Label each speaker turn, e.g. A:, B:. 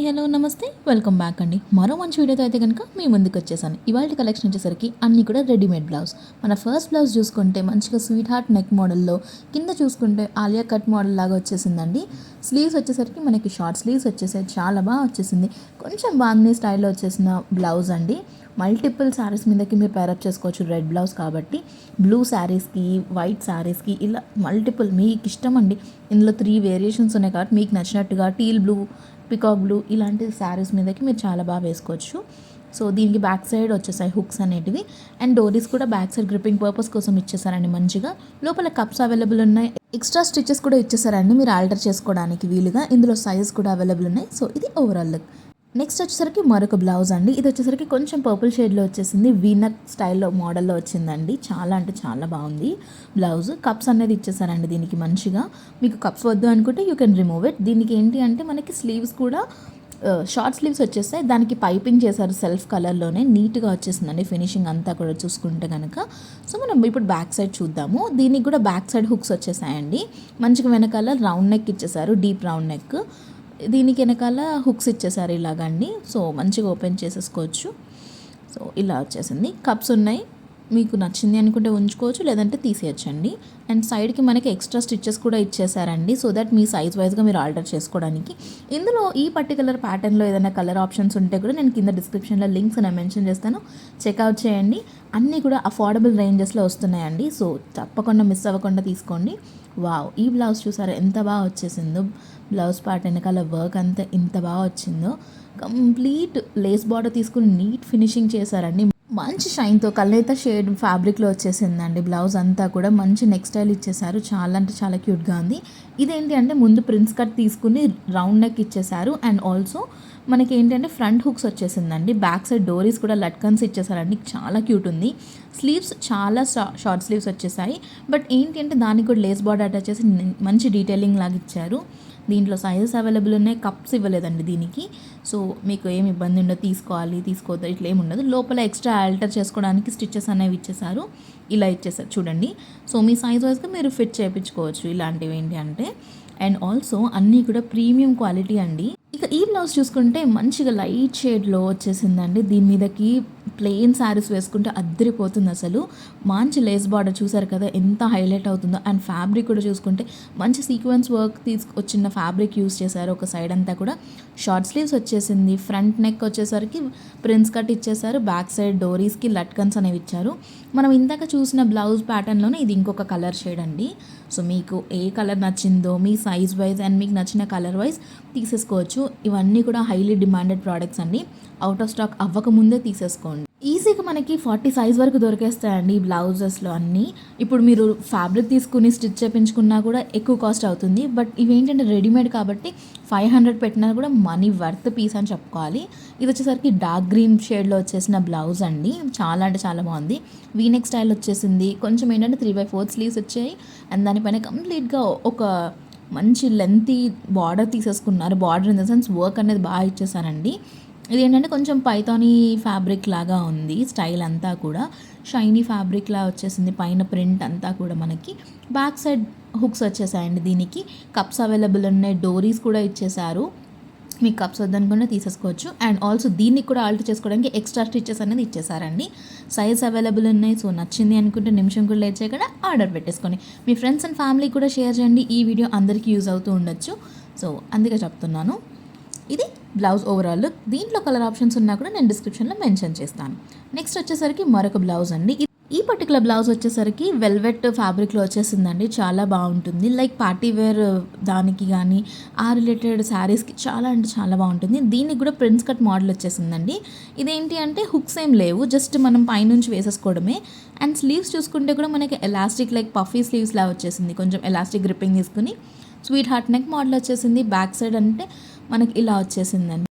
A: Hello నమస్తే welcome back అండి. మరో మంచి వీడియోతో అయితే కనుక మీ ముందుకు వచ్చేసాను. ఇవాళ కలెక్షన్ వచ్చేసరికి అన్నీ కూడా రెడీమేడ్ బ్లౌజ్. మన ఫస్ట్ బ్లౌజ్ చూసుకుంటే మంచిగా స్వీట్ హార్ట్ నెక్ మోడల్లో, కింద చూసుకుంటే ఆలియా కట్ మోడల్ లాగా వచ్చేసిందండి. స్లీవ్స్ వచ్చేసరికి మనకి షార్ట్ స్లీవ్స్ వచ్చేసాయి, చాలా బాగా వచ్చేసింది. కొంచెం బాగుంది స్టైల్లో వచ్చేసిన బ్లౌజ్ అండి. మల్టిపుల్ శారీస్ మీదకి మీరు పేరప్ చేసుకోవచ్చు. రెడ్ బ్లౌజ్ కాబట్టి బ్లూ శారీస్కి, వైట్ శారీస్కి ఇలా మల్టిపుల్ మీకు ఇష్టం అండి. ఇందులో 3 వేరియేషన్స్ ఉన్నాయి కాబట్టి మీకు నచ్చినట్టుగా టీల్ బ్లూ, పికాక్ బ్లూ ఇలాంటి శారీస్ మీదకి మీరు చాలా బాగా వేసుకోవచ్చు. సో దీనికి బ్యాక్ సైడ్ వచ్చేసాయి హుక్స్ అనేటివి, అండ్ డోరీస్ కూడా బ్యాక్ సైడ్ గ్రిప్పింగ్ పర్పస్ కోసం ఇచ్చేసారండి. మంచిగా లోపల కప్స్ అవైలబుల్ ఉన్నాయి, ఎక్స్ట్రా స్టిచెస్ కూడా ఇచ్చేసారండి మీరు ఆల్టర్ చేసుకోవడానికి వీలుగా. ఇందులో సైజెస్ కూడా అవైలబుల్ ఉన్నాయి. సో ఇది ఓవరాల్ లుక్. నెక్స్ట్ వచ్చేసరికి మరొక బ్లౌజ్ అండి. ఇది వచ్చేసరికి కొంచెం పర్పుల్ షేడ్లో వచ్చేసింది, వీనక్ స్టైల్లో మోడల్లో వచ్చిందండి. చాలా అంటే చాలా బాగుంది బ్లౌజ్. కప్స్ అనేది ఇచ్చేసారండి దీనికి మంచిగా. మీకు కప్స్ వద్దు అనుకుంటే యూ కెన్ రిమూవ్ ఇట్. దీనికి ఏంటి అంటే మనకి స్లీవ్స్ కూడా షార్ట్ స్లీవ్స్ వచ్చేస్తాయి, దానికి పైపింగ్ చేశారు సెల్ఫ్ కలర్లోనే, నీట్గా వచ్చేసిందండి ఫినిషింగ్ అంతా కూడా చూసుకుంటే కనుక. సో మనం ఇప్పుడు బ్యాక్ సైడ్ చూద్దాము. దీనికి కూడా బ్యాక్ సైడ్ హుక్స్ వచ్చేసాయండి. మంచిగా వెనకాల రౌండ్ నెక్ ఇచ్చేసారు, డీప్ రౌండ్ నెక్. దీనికి వెనకాల హుక్స్ ఇచ్చేసారు ఇలాగండి. సో మంచిగా ఓపెన్ చేసేసుకోవచ్చు. సో ఇలా వచ్చేసింది. కప్స్ ఉన్నాయి, మీకు నచ్చింది అనుకుంటే ఉంచుకోవచ్చు, లేదంటే తీసేయచ్చండి. అండ్ సైడ్కి మనకి ఎక్స్ట్రా స్టిచెస్ కూడా ఇచ్చేసారండి, సో దట్ మీ సైజ్ వైజ్గా మీరు ఆల్టర్ చేసుకోవడానికి. ఇందులో ఈ పర్టికులర్ ప్యాటర్న్లో ఏదైనా కలర్ ఆప్షన్స్ ఉంటే కూడా నేను కింద డిస్క్రిప్షన్లో లింక్స్ నేను మెన్షన్ చేస్తాను, చెక్అవుట్ చేయండి. అన్నీ కూడా అఫోర్డబుల్ రేంజెస్లో వస్తున్నాయండి. సో తప్పకుండా మిస్ అవ్వకుండా తీసుకోండి. వావ్, ఈ బ్లౌజ్ చూసారా ఎంత బాగా వచ్చేసిందో. బ్లౌజ్ పార్ట్ వెనకాల వర్క్ అంతా ఎంత బాగా వచ్చిందో. కంప్లీట్ లేస్ బార్డర్ తీసుకుని నీట్ ఫినిషింగ్ చేశారండి. మంచి షైన్తో కల్నేత షేడ్ ఫ్యాబ్రిక్లో వచ్చేసిందండి. బ్లౌజ్ అంతా కూడా మంచి నెక్ స్టైల్ ఇచ్చేసారు, చాలా అంటే చాలా క్యూట్గా ఉంది. ఇదేంటి అంటే ముందు ప్రిన్స్ కట్ తీసుకుని రౌండ్ నెక్ ఇచ్చేసారు, అండ్ ఆల్సో మనకి ఏంటంటే ఫ్రంట్ హుక్స్ వచ్చేసిందండి. బ్యాక్ సైడ్ డోరీస్ కూడా లట్కన్స్ ఇచ్చేసారండి, చాలా క్యూట్ ఉంది. స్లీవ్స్ చాలా షార్ట్ స్లీవ్స్ వచ్చేసాయి, బట్ ఏంటి అంటే దానికి కూడా లేస్ బార్డర్ అటాచ్ చేసి మంచి డీటెయిలింగ్ లాగా ఇచ్చారు. దీంట్లో సైజెస్ అవైలబుల్ ఉన్నాయి, కప్స్ ఇవ్వలేదండి దీనికి. సో మీకు ఏమి ఇబ్బంది ఉండదు, తీసుకోవద్దు ఇట్లా ఏమి ఉండదు. లోపల ఎక్స్ట్రా ఆల్టర్ చేసుకోవడానికి స్టిచెస్ అనేవి ఇచ్చేసారు, ఇలా ఇచ్చేసారు చూడండి. సో మీ సైజ్ వైజ్గా మీరు ఫిట్ చేయించుకోవచ్చు ఇలాంటివి ఏంటి అంటే. అండ్ ఆల్సో అన్నీ కూడా ప్రీమియం క్వాలిటీ అండి. ఇక ఈ బ్లౌజ్ చూసుకుంటే మంచిగా లైట్ షేడ్లో వచ్చేసిందండి. దీని మీదకి ప్లెయిన్ శారీస్ వేసుకుంటే అద్దరిపోతుంది అసలు. మంచి లేస్ బార్డర్ చూసారు కదా ఎంత హైలైట్ అవుతుందో. అండ్ ఫ్యాబ్రిక్ కూడా చూసుకుంటే మంచి సీక్వెన్స్ వర్క్ వచ్చిన ఫ్యాబ్రిక్ యూస్ చేశారు. ఒక సైడ్ అంతా కూడా షార్ట్ స్లీవ్స్ వచ్చేసింది. ఫ్రంట్ నెక్ వచ్చేసరికి ప్రిన్స్ కట్ ఇచ్చేసారు, బ్యాక్ సైడ్ డోరీస్కి లట్కన్స్ అనేవి ఇచ్చారు. మనం ఇందాక చూసిన బ్లౌజ్ ప్యాటర్న్లోనే ఇది ఇంకొక కలర్ షేడ్ అండి. సో మీకు ఏ కలర్ నచ్చిందో మీ సైజ్ వైజ్ అండ్ మీకు నచ్చిన కలర్ వైజ్ తీసేసుకోవచ్చు. ఇవన్నీ కూడా హైలీ డిమాండెడ్ ప్రోడక్ట్స్ అండి. అవుట్ ఆఫ్ స్టాక్ అవ్వకముందే తీసేసుకోండి. ఈజీగా మనకి 40 సైజ్ వరకు దొరికేస్తాయండి ఈ బ్లౌజెస్లో అన్నీ. ఇప్పుడు మీరు ఫ్యాబ్రిక్ తీసుకుని స్టిచ్ చేయించుకున్నా కూడా ఎక్కువ కాస్ట్ అవుతుంది, బట్ ఇవేంటంటే రెడీమేడ్ కాబట్టి 500 పెట్టినా కూడా మనీ వర్త్ పీస్ అని చెప్పుకోవాలి. ఇది వచ్చేసరికి డార్క్ గ్రీన్ షేడ్లో వచ్చేసిన బ్లౌజ్ అండి. చాలా అంటే చాలా బాగుంది. వీనెక్ స్టైల్ వచ్చేసింది. కొంచెం ఏంటంటే 3/4 స్లీవ్స్ వచ్చాయి, అండ్ దానిపైన కంప్లీట్గా ఒక మంచి లెంతీ బార్డర్ తీసేసుకున్నారు. Border in the sense work అనేది బాగా ఇచ్చేసారండి. ఇది ఏంటంటే కొంచెం పైథానీ ఫ్యాబ్రిక్ లాగా ఉంది, స్టైల్ అంతా కూడా షైనీ ఫ్యాబ్రిక్ లా వచ్చేసింది. పైన ప్రింట్ అంతా కూడా మనకి బ్యాక్ సైడ్ హుక్స్ వచ్చేసాయండి. దీనికి కప్స్ అవైలబుల్ ఉన్నాయి, డోరీస్ కూడా ఇచ్చేసారు. మీకు కప్స్ వద్దనుకున్నా తీసేసుకోవచ్చు. అండ్ ఆల్సో దీనికి కూడా ఆల్టర్ చేసుకోవడానికి ఎక్స్ట్రా స్టిచెస్ అనేది ఇచ్చేసారండి. సైజ్ అవైలబుల్ ఉన్నాయి. సో నచ్చింది అనుకుంటే నిమిషం కూడా లేట్ చేయకుండా ఆర్డర్ పెట్టేసుకొని మీ ఫ్రెండ్స్ అండ్ ఫ్యామిలీ కూడా షేర్ చేయండి. ఈ వీడియో అందరికీ యూజ్ అవుతూ ఉండొచ్చు, సో అందుకే చెప్తున్నాను. ఇది బ్లౌజ్ ఓవరాల్ లుక్. దీంట్లో కలర్ ఆప్షన్స్ ఉన్నా కూడా నేను డిస్క్రిప్షన్లో మెన్షన్ చేస్తాను. నెక్స్ట్ వచ్చేసరికి మరొక బ్లౌజ్ అండి. ఈ పర్టికులర్ బ్లౌజ్ వచ్చేసరికి వెల్వెట్ ఫ్యాబ్రిక్లో వచ్చేసిందండి. చాలా బాగుంటుంది, లైక్ పార్టీ వేర్ దానికి కానీ ఆ రిలేటెడ్ శారీస్కి చాలా అంటే చాలా బాగుంటుంది. దీనికి కూడా ప్రిన్స్ కట్ మోడల్ వచ్చేసిందండి. ఇదేంటి అంటే హుక్స్ ఏం లేవు, జస్ట్ మనం పైనుంచి వేసేసుకోవడమే. అండ్ స్లీవ్స్ చూసుకుంటే కూడా మనకి ఎలాస్టిక్ లైక్ పఫీ స్లీవ్స్ లా వచ్చేసింది. కొంచెం ఎలాస్టిక్ గ్రిప్పింగ్ తీసుకుని స్వీట్ హార్ట్ నెక్ మోడల్ వచ్చేసింది. బ్యాక్ సైడ్ అంటే మనకి ఇలా వచ్చేసిందండి.